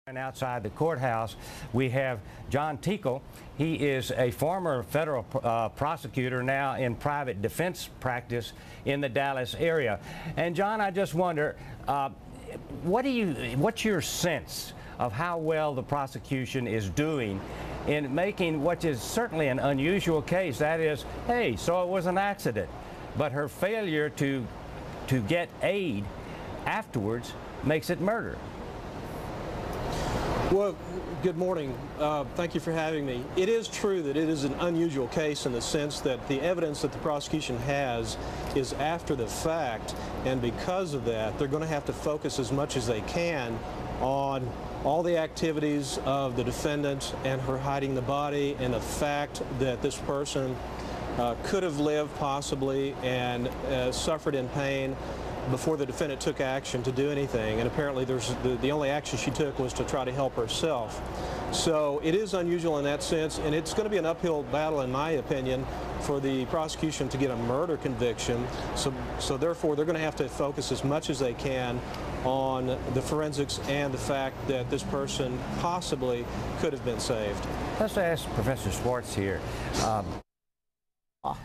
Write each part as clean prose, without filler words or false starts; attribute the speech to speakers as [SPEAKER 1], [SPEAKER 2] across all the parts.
[SPEAKER 1] And outside the courthouse, we have John Tickle. He is a former federal prosecutor, now in private defense practice in the Dallas area. And John, I just wonder, what's your sense of how well the prosecution is doing in making what is certainly an unusual case? That is, hey, so it was an accident, but her failure to get aid afterwards makes it murder.
[SPEAKER 2] Well, good morning. Thank you for having me. It is true that it is an unusual case in the sense that the evidence that the prosecution has is after the fact, and because of that, they're going to have to focus as much as they can on all the activities of the defendant and her hiding the body, and the fact that this person could have lived possibly and suffered in pain before the defendant took action to do anything, and apparently the only action she took was to try to help herself. So it is unusual in that sense, and it's going to be an uphill battle, in my opinion, for the prosecution to get a murder conviction. So therefore they're going to have to focus as much as they can on the forensics and the fact that this person possibly could have been saved.
[SPEAKER 1] Let's ask Professor Schwartz here.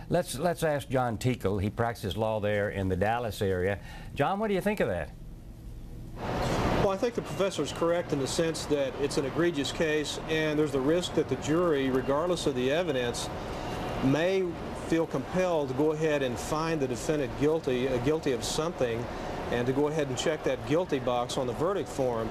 [SPEAKER 1] Let's ask John Tickle. He practices law there in the Dallas area. John, what do you think of that?
[SPEAKER 2] Well, I think the professor is correct in the sense that it's an egregious case, and there's the risk that the jury, regardless of the evidence, may feel compelled to go ahead and find the defendant guilty of something, and to go ahead and check that guilty box on the verdict form.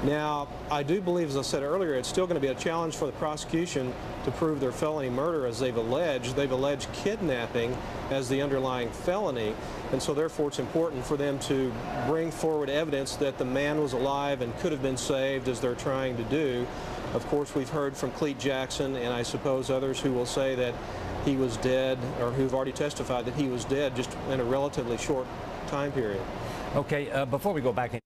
[SPEAKER 2] Now, I do believe, as I said earlier, it's still going to be a challenge for the prosecution to prove their felony murder as they've alleged. They've alleged kidnapping as the underlying felony, and so therefore it's important for them to bring forward evidence that the man was alive and could have been saved, as they're trying to do. Of course, we've heard from Cleet Jackson, and I suppose others who will say that he was dead, or who've already testified that he was dead just in a relatively short time period.
[SPEAKER 1] Okay, before we go back in